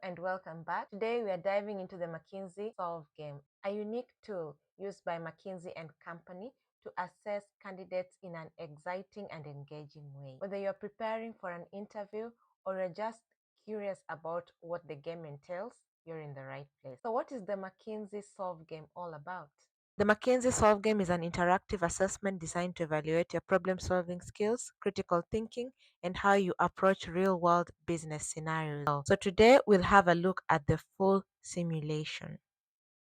and welcome back. Today we are diving into the McKinsey Solve Game, a unique tool used by McKinsey and Company to assess candidates in an exciting and engaging way. Whether you're preparing for an interview or you're just curious about what the game entails, you're in the right place. So what is the McKinsey Solve Game all about? The McKinsey Solve Game is an interactive assessment designed to evaluate your problem-solving skills, critical thinking, and how you approach real-world business scenarios. So today we'll have a look at the full simulation.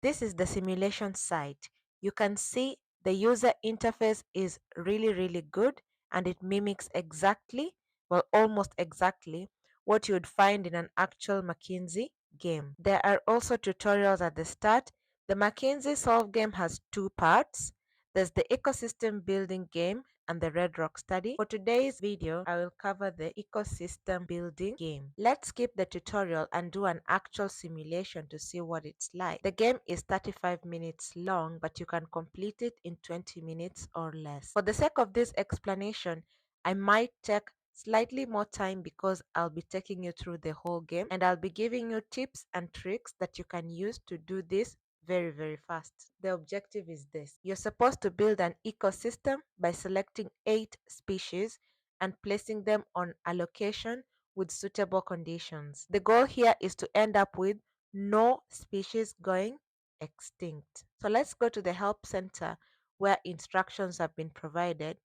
This is the simulation site. You can see the user interface is really good, and it mimics exactly, well, almost exactly, what you would find in an actual McKinsey game. There are also tutorials at the start. The McKinsey Solve game has two parts. There's the ecosystem building game and the Red Rock study. For today's video, I will cover the ecosystem building game. Let's skip the tutorial and do an actual simulation to see what it's like. The game is 35 minutes long, but you can complete it in 20 minutes or less. For the sake of this explanation, I might take slightly more time because I'll be taking you through the whole game and I'll be giving you tips and tricks that you can use to do this very fast. The objective is this. You're supposed to build an ecosystem by selecting 8 species and placing them on a location with suitable conditions. The goal here is to end up with no species going extinct. So let's go to the help center where instructions have been provided,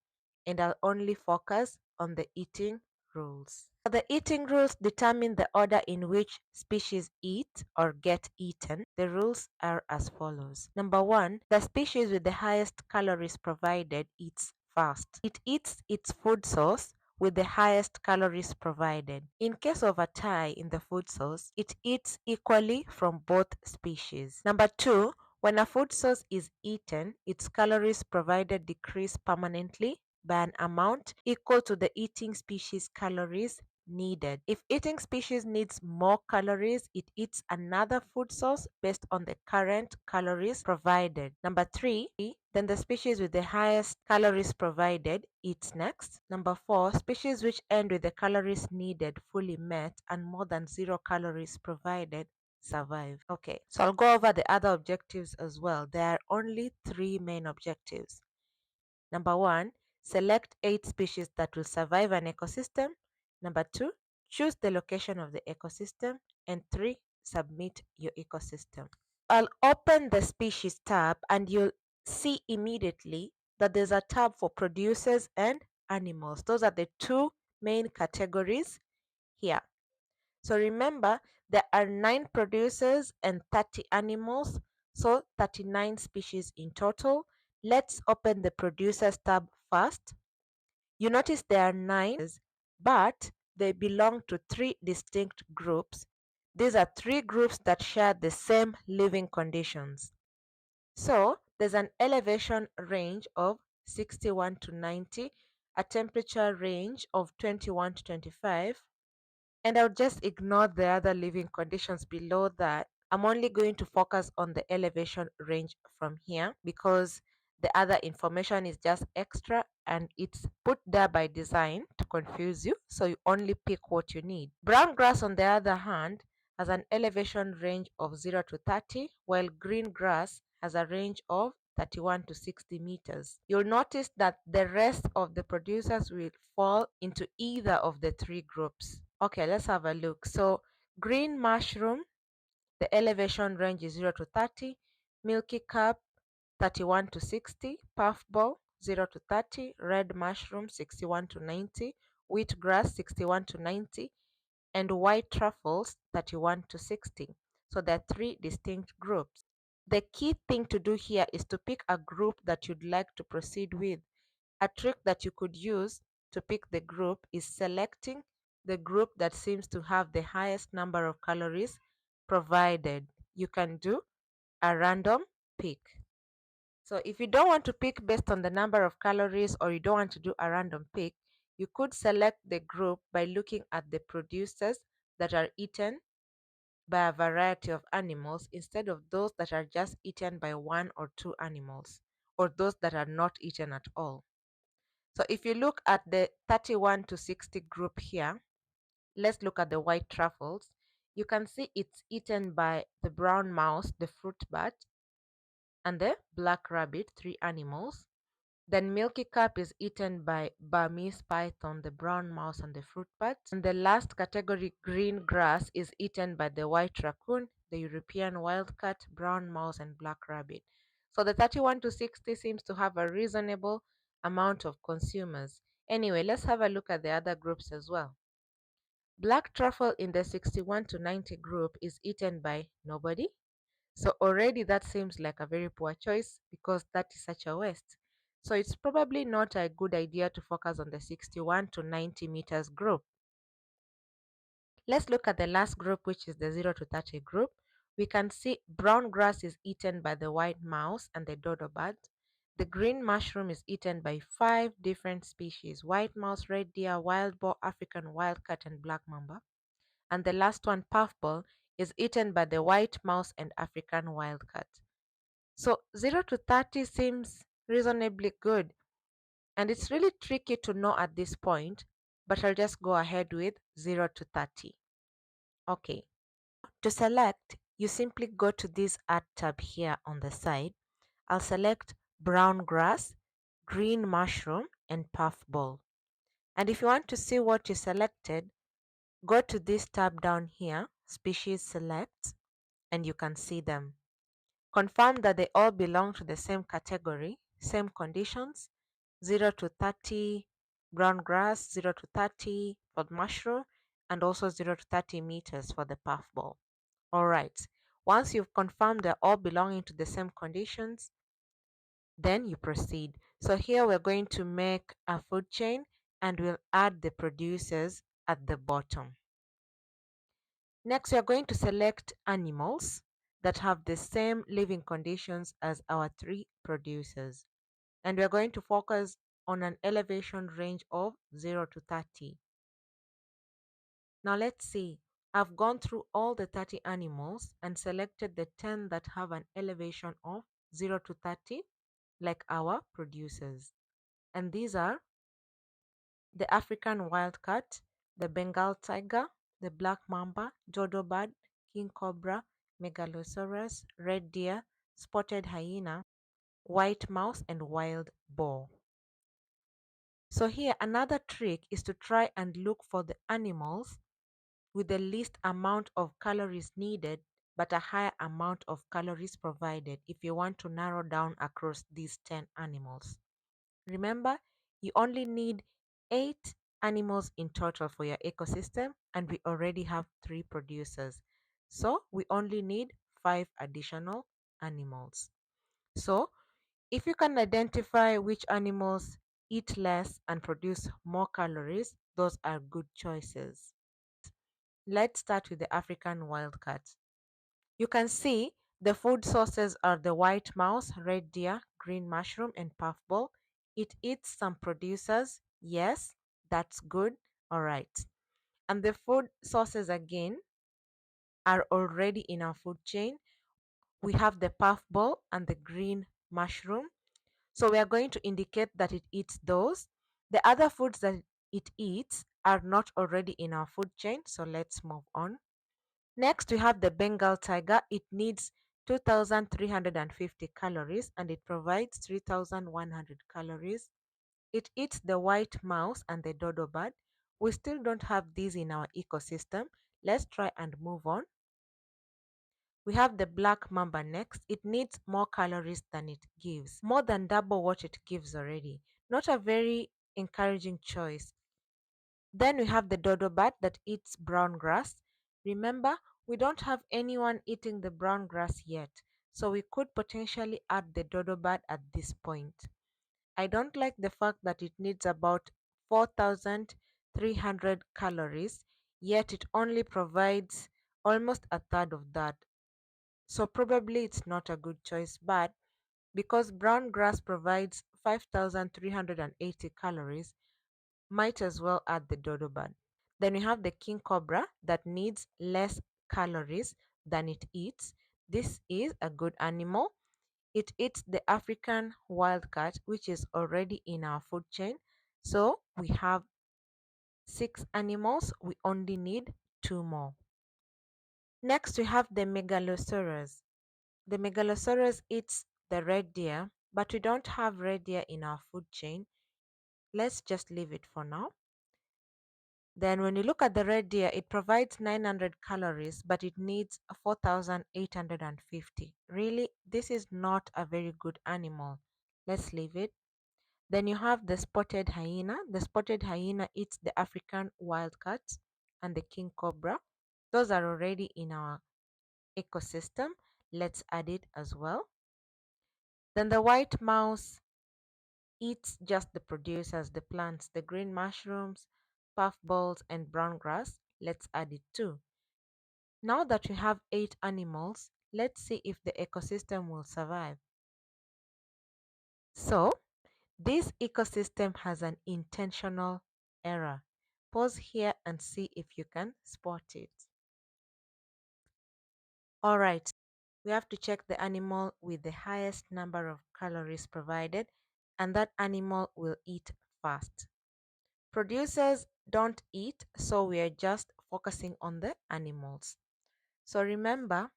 and I'll only focus on the eating rules. The eating rules determine the order in which species eat or get eaten. The rules are as follows. Number 1, the species with the highest calories provided eats first. It eats its food source with the highest calories provided. In case of a tie in the food source, it eats equally from both species. Number 2, when a food source is eaten, its calories provided decrease permanently by an amount equal to the eating species calories needed. If eating species needs more calories, it eats another food source based on the current calories provided. Number 3, then the species with the highest calories provided eats next. Number 4, species which end with the calories needed fully met and more than 0 calories provided survive. Okay, so I'll go over the other objectives as well. There are only 3 main objectives. Number 1, select 8 species that will survive an ecosystem. Number 2, choose the location of the ecosystem. And 3, submit your ecosystem. I'll open the species tab and you'll see immediately that there's a tab for producers and animals. Those are the 2 main categories here. So remember, there are 9 producers and 30 animals, so 39 species in total. Let's open the producers tab first. You notice there are 9, but they belong to 3 distinct groups. These are 3 groups that share the same living conditions. So there's an elevation range of 61 to 90, a temperature range of 21 to 25, and I'll just ignore the other living conditions below that. I'm only going to focus on the elevation range from here because the other information is just extra and it's put there by design to confuse you, so you only pick what you need. Brown grass, on the other hand, has an elevation range of 0 to 30, while green grass has a range of 31 to 60 meters. You'll notice that the rest of the producers will fall into either of the 3 groups. Okay, let's have a look. So green mushroom, the elevation range is 0 to 30, milky carp 31 to 60, puffball 0 to 30, red mushroom 61 to 90, wheatgrass 61 to 90, and white truffles 31 to 60. So there are 3 distinct groups. The key thing to do here is to pick a group that you'd like to proceed with. A trick that you could use to pick the group is selecting the group that seems to have the highest number of calories provided. You can do a random pick. So if you don't want to pick based on the number of calories, or you don't want to do a random pick, you could select the group by looking at the producers that are eaten by a variety of animals instead of those that are just eaten by 1 or 2 animals, or those that are not eaten at all. So if you look at the 31 to 60 group here, let's look at the white truffles. You can see it's eaten by the brown mouse, the fruit bat, and the black rabbit, three animals. Then Milky Cup is eaten by Burmese python, the brown mouse, and the fruit bat. And the last category, green grass, is eaten by the white raccoon, the European wildcat, brown mouse, and black rabbit. So the 31 to 60 seems to have a reasonable amount of consumers. Anyway, let's have a look at the other groups as well. Black truffle in the 61 to 90 group is eaten by nobody. So already that seems like a very poor choice because that is such a waste. So it's probably not a good idea to focus on the 61 to 90 meters group. Let's look at the last group, which is the 0 to 30 group. We can see brown grass is eaten by the white mouse and the dodo bird. The green mushroom is eaten by 5 different species: white mouse, red deer, wild boar, African wildcat, and black mamba. And the last one, puffball, is eaten by the white mouse and African wildcat. So 0 to 30 seems reasonably good, and it's really tricky to know at this point, but I'll just go ahead with 0 to 30. Okay, to select, you simply go to this Add tab here on the side. I'll select brown grass, green mushroom, and puffball. And if you want to see what you selected, go to this tab down here, Species Select, and you can see them. Confirm that they all belong to the same category, same conditions: 0 to 30 brown grass, 0 to 30 for the mushroom, and also 0 to 30 meters for the puffball. All right. Once you've confirmed they're all belonging to the same conditions, then you proceed. So here we're going to make a food chain and we'll add the producers at the bottom. Next, we are going to select animals that have the same living conditions as our three producers. And we are going to focus on an elevation range of 0 to 30. Now let's see. I've gone through all the 30 animals and selected the 10 that have an elevation of 0 to 30, like our producers. And these are the African wildcat, the Bengal tiger, the black mamba, dodo bird, king cobra, megalosaurus, red deer, spotted hyena, white mouse, and wild boar. So here another trick is to try and look for the animals with the least amount of calories needed but a higher amount of calories provided if you want to narrow down across these 10 animals. Remember, you only need 8 animals in total for your ecosystem, and we already have 3 producers. So we only need 5 additional animals. So if you can identify which animals eat less and produce more calories, those are good choices. Let's start with the African wildcat. You can see the food sources are the white mouse, red deer, green mushroom, and puffball. It eats some producers. Yes, that's good. All right. And the food sources again are already in our food chain. We have the puffball and the green mushroom. So we are going to indicate that it eats those. The other foods that it eats are not already in our food chain. So let's move on. Next, we have the Bengal tiger. It needs 2,350 calories and it provides 3,100 calories. It eats the white mouse and the dodo bird. We still don't have these in our ecosystem. Let's try and move on. We have the black mamba next. It needs more calories than it gives, more than double what it gives already. Not a very encouraging choice. Then we have the dodo bird that eats brown grass. Remember, we don't have anyone eating the brown grass yet, so we could potentially add the dodo bird at this point. I don't like the fact that it needs about 4,300 calories, yet it only provides almost a third of that. So probably it's not a good choice, but because brown grass provides 5,380 calories, might as well add the dodo bird. Then we have the king cobra that needs less calories than it eats. This is a good animal. It eats the African wildcat, which is already in our food chain. So we have 6 animals. We only need 2 more. Next, we have the megalosaurus. The megalosaurus eats the red deer, but we don't have red deer in our food chain. Let's just leave it for now. Then when you look at the red deer, it provides 900 calories, but it needs 4,850. Really, this is not a very good animal. Let's leave it. Then you have the spotted hyena. The spotted hyena eats the African wildcat and the king cobra. Those are already in our ecosystem. Let's add it as well. Then the white mouse eats just the producers, the plants, the green mushrooms, puffballs, and brown grass. Let's add it too. Now that we have 8 animals, let's see if the ecosystem will survive. So, this ecosystem has an intentional error. Pause here and see if you can spot it. Alright, we have to check the animal with the highest number of calories provided, and that animal will eat fast. Producers don't eat, so we are just focusing on the animals. So remember,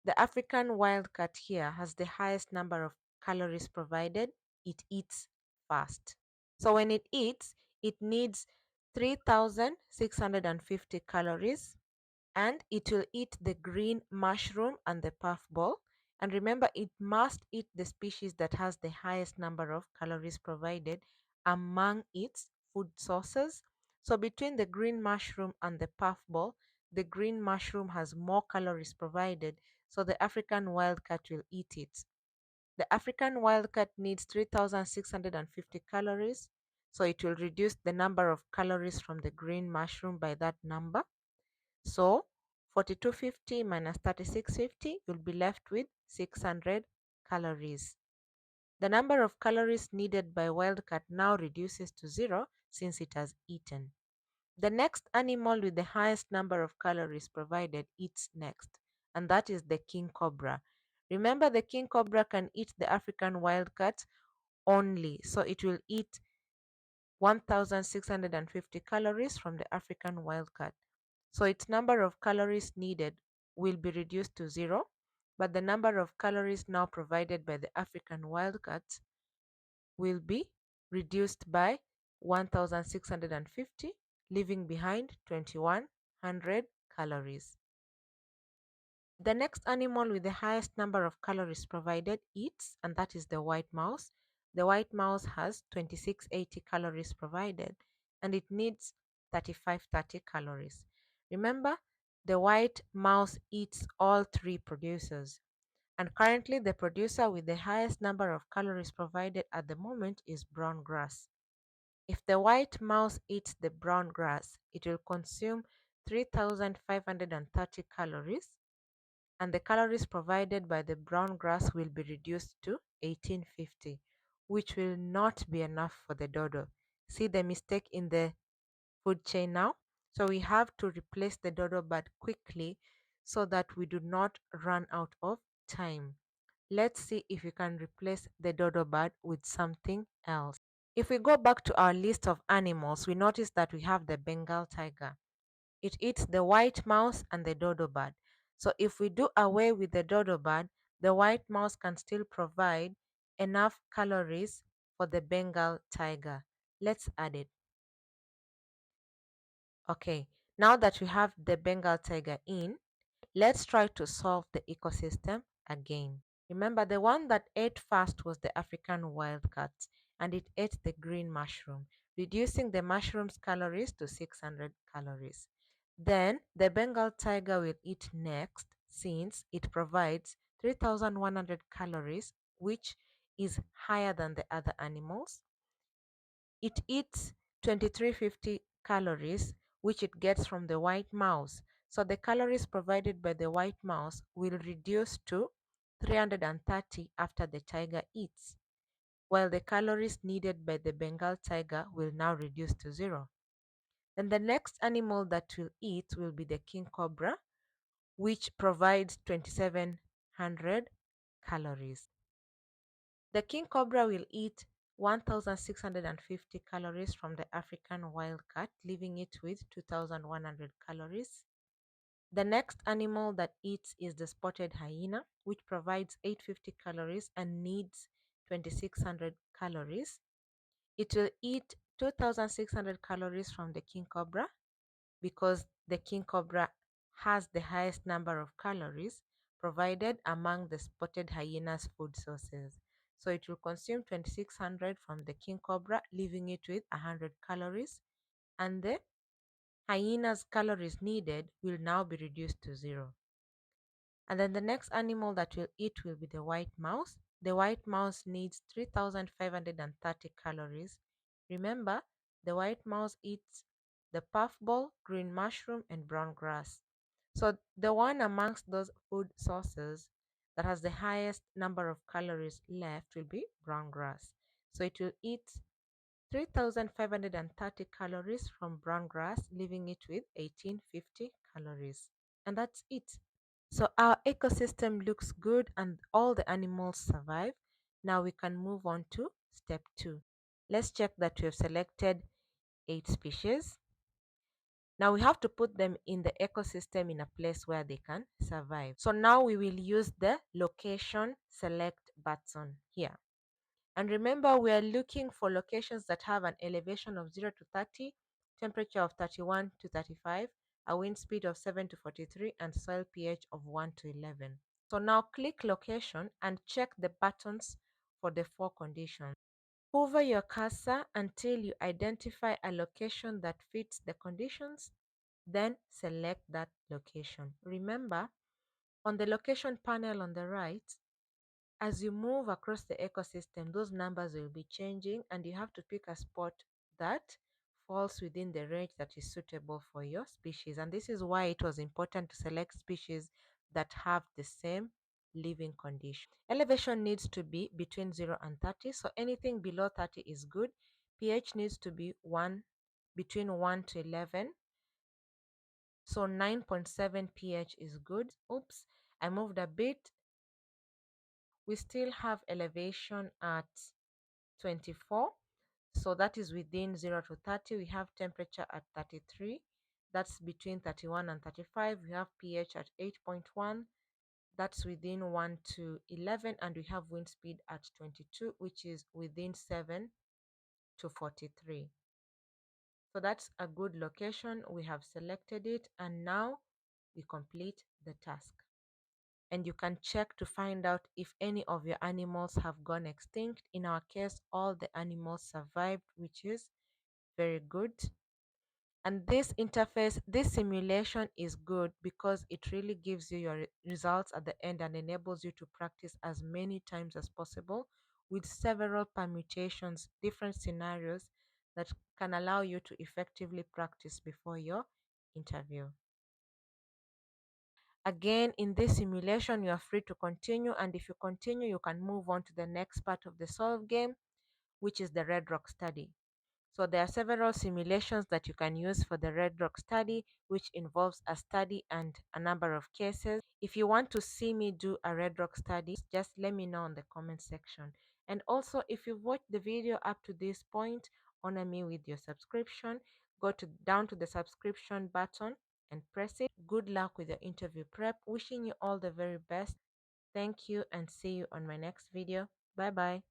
the African wildcat here has the highest number of calories provided. It eats fast. So when it eats, it needs 3,650 calories, and it will eat the green mushroom and the puffball. And remember, it must eat the species that has the highest number of calories provided among its food sources. So between the green mushroom and the puffball, the green mushroom has more calories provided, so the African wildcat will eat it. The African wildcat needs 3,650 calories, so it will reduce the number of calories from the green mushroom by that number. So 4250 minus 3650, you'll be left with 600 calories. The number of calories needed by wildcat now reduces to 0 since it has eaten. The next animal with the highest number of calories provided eats next, and that is the king cobra. Remember, the king cobra can eat the African wildcat only, so it will eat 1,650 calories from the African wildcat. So its number of calories needed will be reduced to 0, but the number of calories now provided by the African wildcat will be reduced by 1,650, leaving behind 2,100 calories. The next animal with the highest number of calories provided eats, and that is the white mouse. The white mouse has 2680 calories provided, and it needs 3530 calories. Remember, the white mouse eats all 3 producers, and currently the producer with the highest number of calories provided at the moment is brown grass. If the white mouse eats the brown grass, it will consume 3,530 calories, and the calories provided by the brown grass will be reduced to 1850, which will not be enough for the dodo. See the mistake in the food chain now? So we have to replace the dodo bird quickly so that we do not run out of time. Let's see if we can replace the dodo bird with something else. If we go back to our list of animals, we notice that we have the Bengal tiger. It eats the white mouse and the dodo bird. So if we do away with the dodo bird, the white mouse can still provide enough calories for the Bengal tiger. Let's add it. Okay, now that we have the Bengal tiger in, let's try to solve the ecosystem again. Remember, the one that ate first was the African wildcat, and it ate the green mushroom, reducing the mushroom's calories to 600 calories. Then the Bengal tiger will eat next since it provides 3,100 calories, which is higher than the other animals. It eats 2350 calories, which it gets from the white mouse. So the calories provided by the white mouse will reduce to 330 after the tiger eats, while the calories needed by the Bengal tiger will now reduce to 0. Then the next animal that will eat will be the king cobra, which provides 2700 calories. The king cobra will eat 1,650 calories from the African wildcat, leaving it with 2,100 calories. The next animal that eats is the spotted hyena, which provides 850 calories and needs 2600 calories. It will eat 2600 calories from the king cobra because the king cobra has the highest number of calories provided among the spotted hyena's food sources. So it will consume 2600 from the king cobra, leaving it with 100 calories, and the hyena's calories needed will now be reduced to zero. And then the next animal that will eat will be the white mouse. The white mouse needs 3530 calories. Remember, the white mouse eats the puffball, green mushroom, and brown grass. So the one amongst those food sources that has the highest number of calories left will be brown grass. So it will eat 3530 calories from brown grass, leaving it with 1850 calories. And that's it. So our ecosystem looks good and all the animals survive. Now we can move on to step 2. Let's check that we have selected 8 species. Now we have to put them in the ecosystem in a place where they can survive. So now we will use the location select button here. And remember, we are looking for locations that have an elevation of 0 to 30, temperature of 31 to 35, a wind speed of 7 to 43, and soil pH of 1 to 11. So now click location and check the buttons for the 4 conditions. Hover your cursor until you identify a location that fits the conditions, then select that location. Remember, on the location panel on the right, as you move across the ecosystem, those numbers will be changing, and you have to pick a spot that falls within the range that is suitable for your species. And this is why it was important to select species that have the same living condition. Elevation needs to be between 0 and 30, so anything below 30 is good. pH needs to be between 1 to 11. So 9.7 pH is good. Oops, I moved a bit. We still have elevation at 24. So that is within 0 to 30. We have temperature at 33. That's between 31 and 35. We have pH at 8.1. That's within 1 to 11. And we have wind speed at 22, which is within 7 to 43. So that's a good location. We have selected it, and now we complete the task. And you can check to find out if any of your animals have gone extinct. In our case, all the animals survived, which is very good. And this interface, this simulation is good because it really gives you your results at the end and enables you to practice as many times as possible with several permutations, different scenarios that can allow you to effectively practice before your interview. Again, in this simulation, you are free to continue, and if you continue, you can move on to the next part of the solve game, which is the Red Rock study. So there are several simulations that you can use for the Red Rock study, which involves a study and a number of cases. If you want to see me do a Red Rock study, just let me know in the comment section. And also, if you've watched the video up to this point, honor me with your subscription. Go down to the subscription button and press it. Good luck with your interview prep. Wishing you all the very best. Thank you and see you on my next video. Bye bye.